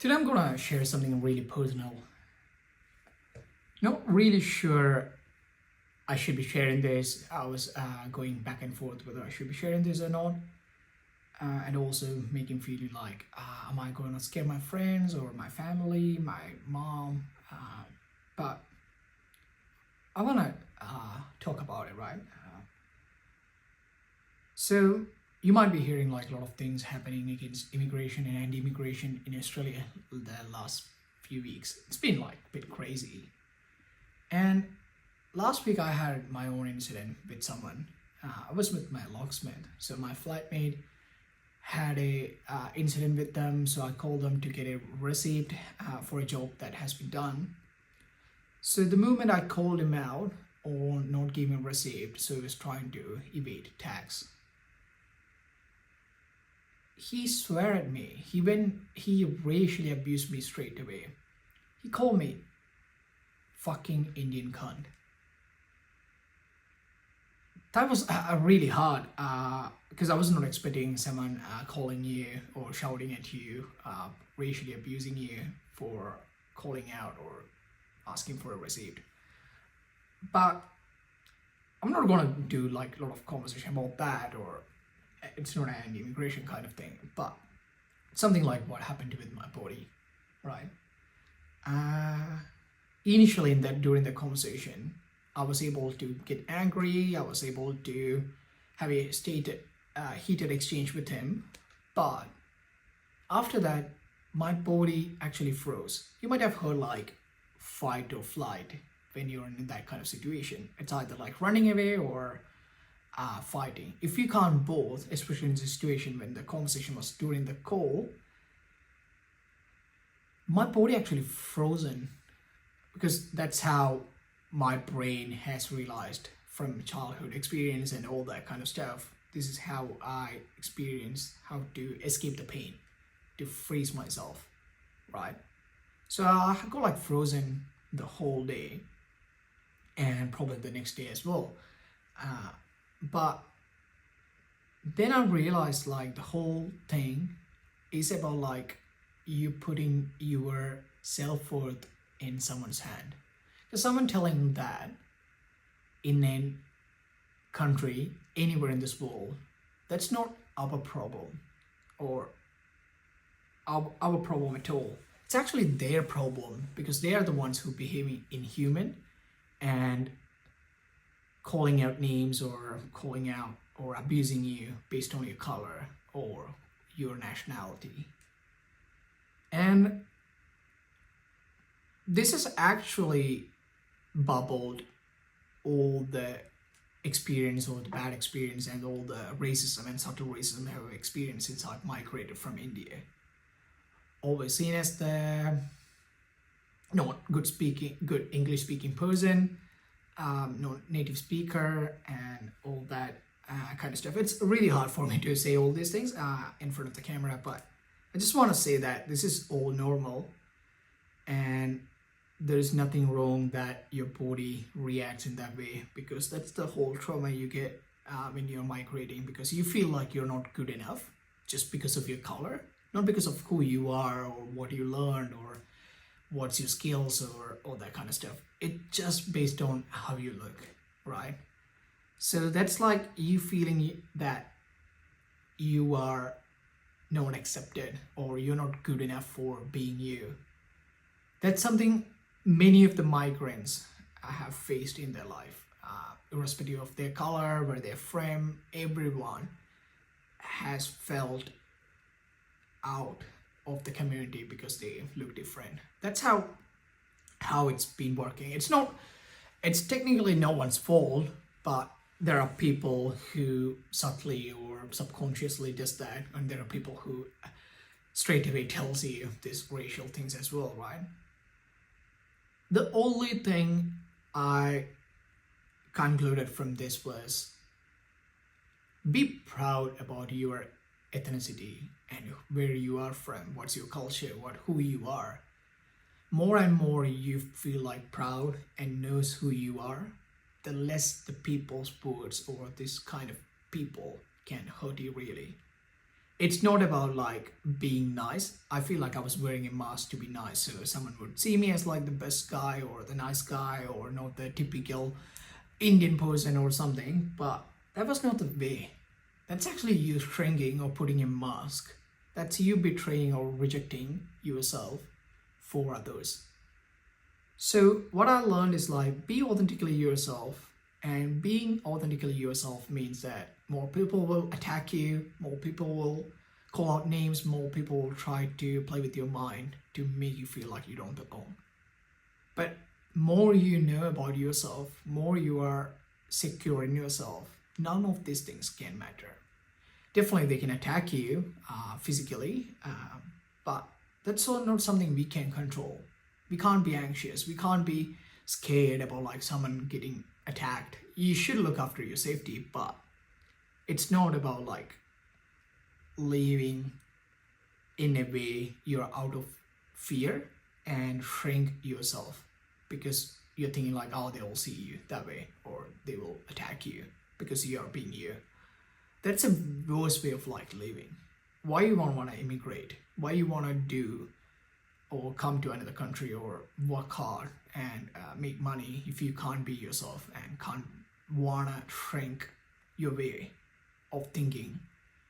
Today I'm gonna share something really personal. Not really sure I should be sharing this. I was going back and forth whether I should be sharing this or not, and also making feeling like, am I going to scare my friends or my family, my mom? But I wanna talk about it, right? So you might be hearing like a lot of things happening against immigration and anti-immigration in Australia the last few weeks. It's been like a bit crazy. And last week I had my own incident with someone. I was with my locksmith. So my flatmate had a incident with them. So I called them to get a receipt for a job that has been done. So the moment I called him out on not giving a receipt, so he was trying to evade tax, he swore at me. He racially abused me straight away. He called me fucking Indian cunt. That was really hard because I was not expecting someone calling you or shouting at you, racially abusing you for calling out or asking for a receipt. But I'm not gonna do like a lot of conversation about that, or it's not an immigration kind of thing, but something like what happened with my body, right? Initially during the conversation, I was able to get angry. I was able to have a heated exchange with him, but after that, my body actually froze. You might have heard like fight or flight when you're in that kind of situation. It's either like running away or fighting. If you can't both, especially in the situation when the conversation was during the call, my body actually frozen, because that's how my brain has realized from childhood experience and all that kind of stuff. This is how I experience how to escape the pain, to freeze myself, right? So I got like frozen the whole day and probably the next day as well. But then I realized like the whole thing is about like you putting your self-worth in someone's hand. Because someone telling that in a country anywhere in this world, that's not our problem or our problem at all. It's actually their problem, because they are the ones who behave inhuman and calling out names or calling out or abusing you based on your color or your nationality. And this has actually bubbled all the experience or the bad experience and all the racism and subtle racism I have experienced since I've migrated from India. Always seen as the not good English speaking person, no native speaker, and all that kind of stuff. It's really hard for me to say all these things in front of the camera, but I just want to say that this is all normal, and there's nothing wrong that your body reacts in that way, because that's the whole trauma you get when you're migrating, because you feel like you're not good enough just because of your color, not because of who you are or what you learned or what's your skills or all that kind of stuff. It's just based on how you look, right? So that's like you feeling that you are not accepted or you're not good enough for being you. That's something many of the migrants have faced in their life, irrespective of their color, where they're from. Everyone has felt out of the community because they look different. That's how it's been working. It's technically no one's fault, but there are people who subtly or subconsciously does that, and there are people who straight away tells you these racial things as well, right? The only thing I concluded from this was, be proud about your ethnicity and where you are from, what's your culture, who you are. More and more you feel like proud and knows who you are, the less the people's words or this kind of people can hurt you really. It's not about like being nice. I feel like I was wearing a mask to be nice, so someone would see me as like the best guy or the nice guy or not the typical Indian person or something. But that was not the way. That's actually you shrinking or putting a mask. That's you betraying or rejecting yourself for others. So what I learned is like be authentically yourself, and being authentically yourself means that more people will attack you, more people will call out names, more people will try to play with your mind to make you feel like you don't belong. But more you know about yourself, more you are secure in yourself, none of these things can matter. Definitely they can attack you physically, but that's all not something we can control. We can't be anxious, we can't be scared about like someone getting attacked. You should look after your safety, but it's not about like living in a way you're out of fear and shrink yourself because you're thinking like, oh, they will see you that way or they will attack you because you are being you. That's a worse way of like living. Why you want to immigrate? Why you want to do or come to another country or work hard and make money if you can't be yourself and can't want to shrink your way of thinking,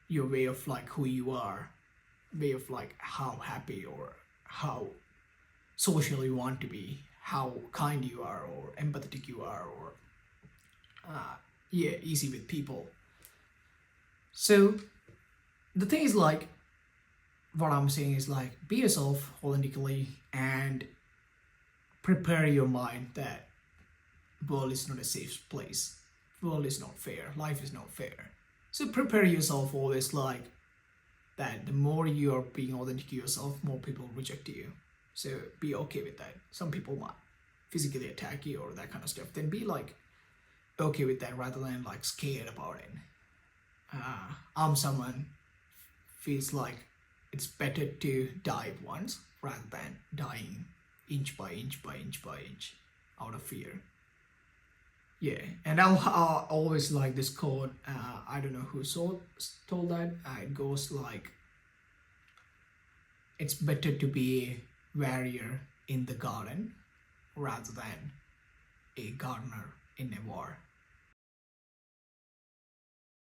your way of like who you are, way of like how happy or how social you want to be, how kind you are or empathetic you are, or easy with people. So the thing is like, what I'm saying is like be yourself authentically and prepare your mind that world is not a safe place, world is not fair, life is not fair. So prepare yourself always like that. The more you are being authentic to yourself, more people reject you. So be okay with that. Some people might physically attack you or that kind of stuff. Then be like okay with that rather than like scared about it. I'm someone feels like it's better to die once rather than dying inch by inch by inch by inch out of fear. Yeah, and I'll always like this quote. I don't know who told that. It goes like, it's better to be a warrior in the garden rather than a gardener in a war.